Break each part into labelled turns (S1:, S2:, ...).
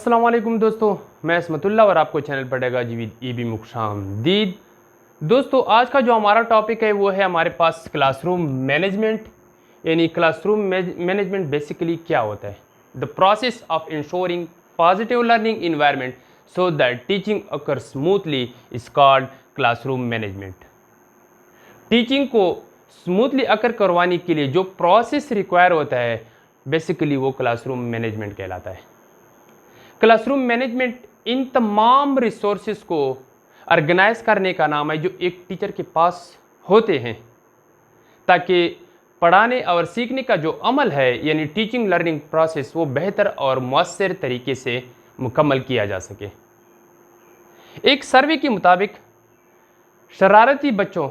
S1: अस्सलाम वालेकुम दोस्तों, मैं इसमतुल्ला और आपको चैनल पढ़ेगा जीवित ईबी मुख्शामदीद। दोस्तों, आज का जो हमारा टॉपिक है वो है हमारे पास क्लासरूम मैनेजमेंट। यानी क्लासरूम मैनेजमेंट बेसिकली क्या होता है? The process of ensuring positive learning environment so that teaching occur smoothly is called classroom management. Teaching को स्मूथली अकर करवाने के लिए जो प्रोसेस रिक्वायर होता है बेसिकली वो क्लासरूम मैनेजमेंट कहलाता है। क्लासरूम मैनेजमेंट इन तमाम रिसोर्सेज को ऑर्गेनाइज करने का नाम है जो एक टीचर के पास होते हैं, ताकि पढ़ाने और सीखने का जो अमल है यानी टीचिंग लर्निंग प्रोसेस वो बेहतर और मौसर तरीके से मुकम्मल किया जा सके। एक सर्वे के मुताबिक शरारती बच्चों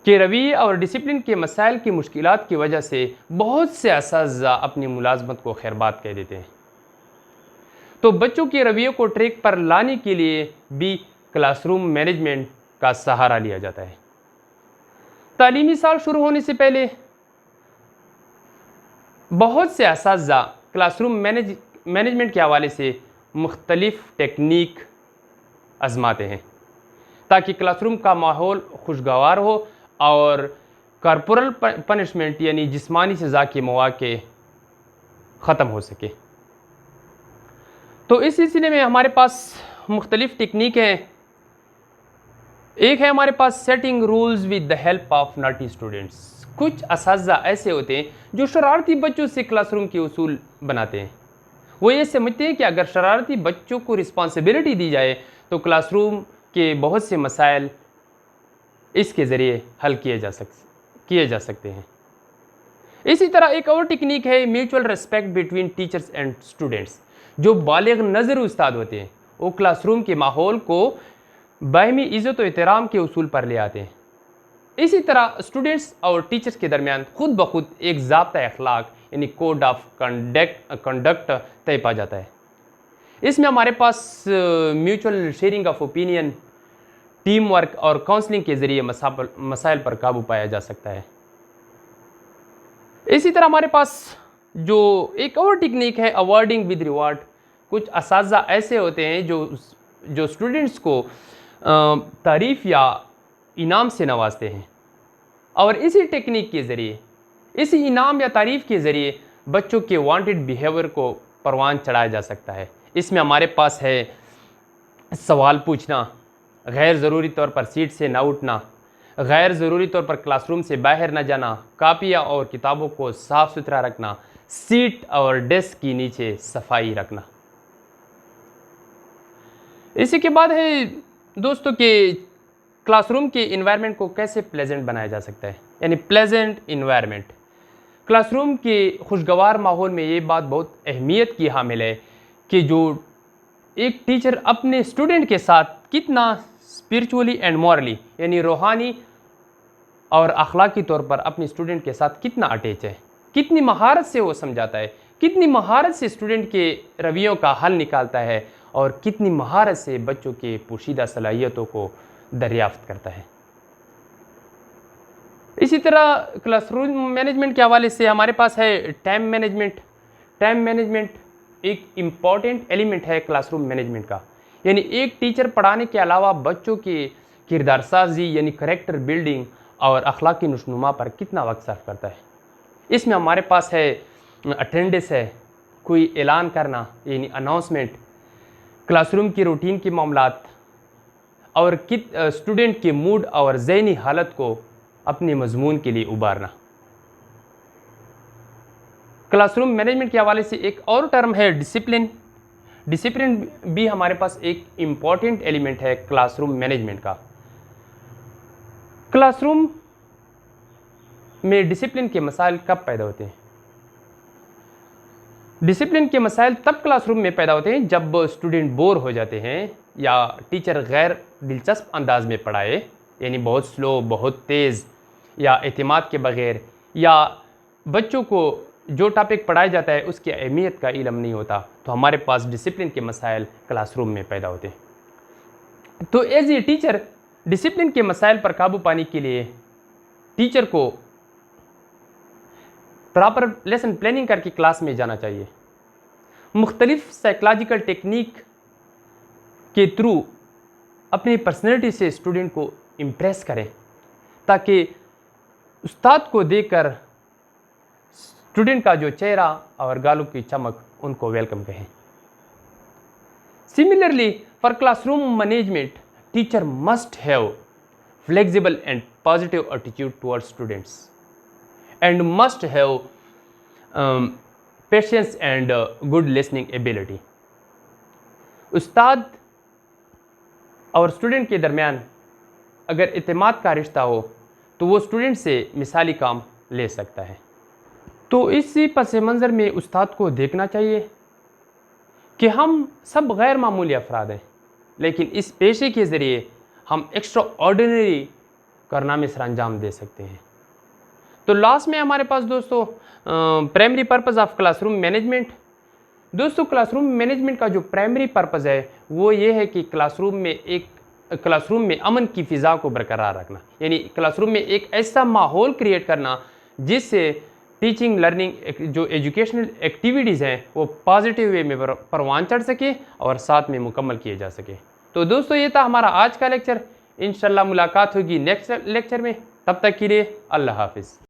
S1: के रवैये और डिसिप्लिन के मसाइल की मुश्किलात की वजह से बहुत से असातिज़ा अपनी मुलाजमत को खैरबाद कह देते हैं। तो बच्चों के रवैये को ट्रैक पर लाने के लिए भी क्लासरूम मैनेजमेंट का सहारा लिया जाता है। तालीमी साल शुरू होने से पहले बहुत से असातिज़ा क्लासरूम मैनेजमेंट के हवाले से मुख्तलिफ टेक्निक आजमाते हैं ताकि क्लासरूम का माहौल खुशगवार हो और कॉर्पोरल पनिशमेंट यानी जिस्मानी सज़ा के मौके ख़त्म हो सके। तो इस सिलसिले में हमारे पास मुख्तलिफ टेक्निक हैं। एक है हमारे पास setting rules with the help of naughty students. कुछ असातिज़ा ऐसे होते हैं जो शरारती बच्चों से क्लासरूम के उसूल बनाते हैं। वो ये समझते हैं कि अगर शरारती बच्चों को रिस्पॉन्सिबिलिटी दी जाए तो क्लासरूम के बहुत से मसाइल इसके ज़रिए हल किए जा सकते हैं। इसी तरह एक और टेक्निक है mutual respect between teachers and students. जो बालिग नज़र उस्ताद होते हैं वो क्लासरूम के माहौल को बाहमी इज़्ज़त और एहतराम के उसूल पर ले आते हैं। इसी तरह स्टूडेंट्स और टीचर्स के दरमियान खुद ब खुद एक ज़ाब्ता अखलाक यानी कोड ऑफ कंडक्ट तय पा जाता है। इसमें हमारे पास mutual sharing of opinion, team work और काउंसलिंग के ज़रिए मसाइल पर काबू पाया जा सकता है। इसी तरह हमारे पास जो एक और टेक्निक है अवार्डिंग विद रिवार्ड। कुछ असातिज़ा ऐसे होते हैं जो स्टूडेंट्स को तारीफ़ या इनाम से नवाजते हैं और इसी टेक्निक के ज़रिए, इसी इनाम या तारीफ़ के ज़रिए बच्चों के वांटेड बिहेवियर को परवान चढ़ाया जा सकता है। इसमें हमारे पास है सवाल पूछना, गैर ज़रूरी तौर पर सीट से ना उठना, गैर ज़रूरी तौर पर क्लासरूम से बाहर न जाना, कापियाँ और किताबों को साफ़ सुथरा रखना, सीट और डेस्क के नीचे सफाई रखना। इसी के बाद है दोस्तों के क्लासरूम के इन्वायरमेंट को कैसे प्लेजेंट बनाया जा सकता है, यानी प्लेजेंट इन्वायरमेंट। क्लासरूम के खुशगवार माहौल में ये बात बहुत अहमियत की हामिल है कि जो एक टीचर अपने स्टूडेंट के साथ कितना स्पिरिचुअली एंड मॉरली यानी रूहानी और अखलाकी तौर पर अपने स्टूडेंट के साथ कितना अटैच है, कितनी महारत से वो समझाता है, कितनी महारत से स्टूडेंट के रवैयों का हल निकालता है और कितनी महारत से बच्चों के पोशीदा सलाहियतों को दरियाफ्त करता है। इसी तरह क्लासरूम मैनेजमेंट के हवाले से हमारे पास है टाइम मैनेजमेंट। टाइम मैनेजमेंट एक इम्पॉर्टेंट एलिमेंट है क्लासरूम मैनेजमेंट का। यानी एक टीचर पढ़ाने के अलावा बच्चों की किरदार साजी यानी करेक्टर बिल्डिंग और अखलाकी नुशनुमा पर कितना वक्त सर्व करता है। इसमें हमारे पास है अटेंडेंस है, कोई ऐलान करना यानी अनाउंसमेंट, क्लासरूम की रूटीन के मामलात और स्टूडेंट के मूड और ज़हनी हालत को अपने मजमून के लिए उबारना। क्लासरूम मैनेजमेंट के हवाले से एक और टर्म है डिसिप्लिन। डिसिप्लिन भी हमारे पास एक इम्पॉर्टेंट एलिमेंट है क्लासरूम मैनेजमेंट का। क्लासरूम में डिसिप्लिन के मसाइल कब पैदा होते हैं? डिसिप्लिन के मसाइल तब क्लासरूम में पैदा होते हैं जब स्टूडेंट बोर हो जाते हैं या टीचर गैर दिलचस्प अंदाज में पढ़ाए, यानी बहुत स्लो, बहुत तेज़ या एतमाद के बग़ैर, या बच्चों को जो टॉपिक पढ़ाया जाता है उसकी अहमियत का इल्म नहीं होता, तो हमारे पास डिसिप्लिन के मसाइल क्लासरूम में पैदा होते हैं। तो एज ए टीचर डिसिप्लिन के मसाइल पर काबू पाने के लिए टीचर को प्रॉपर लेसन प्लानिंग करके क्लास में जाना चाहिए। मुख्तलिफ साइकोलॉजिकल टेक्निक के थ्रू अपनी पर्सनैलिटी से स्टूडेंट को इम्प्रेस करें, ताकि उस्ताद को देखकर स्टूडेंट का जो चेहरा और गालों की चमक उनको वेलकम कहें। Similarly, for classroom management, teacher must have flexible and positive attitude towards students and must have patience and good listening ability. उस्ताद और स्टूडेंट के दरमियान अगर इत्तेमाद का रिश्ता हो तो वो स्टूडेंट से मिसाली काम ले सकता है। तो इसी पस मंज़र में उस्ताद को देखना चाहिए कि हम सब गैर मामूली अफराद हैं, लेकिन इस पेशे के ज़रिए हम एक्स्ट्रा ऑर्डिनरी कारनामे सर अंजाम दे सकते हैं। तो लास्ट में हमारे पास दोस्तों primary purpose of classroom management. दोस्तों क्लासरूम मैनेजमेंट का जो प्राइमरी पर्पज़ है वो ये है कि क्लासरूम में अमन की फ़िज़ा को बरकरार रखना, यानी क्लासरूम में एक ऐसा माहौल क्रिएट करना जिससे टीचिंग लर्निंग जो एजुकेशनल एक्टिविटीज़ हैं वो पॉजिटिव वे में परवान चढ़ सके और साथ में मुकम्मल किए जा सके। तो दोस्तों ये था हमारा आज का लेक्चर। इंशाल्लाह मुलाकात होगी नेक्स्ट लेक्चर में, तब तक के लिए अल्लाह हाफिज़।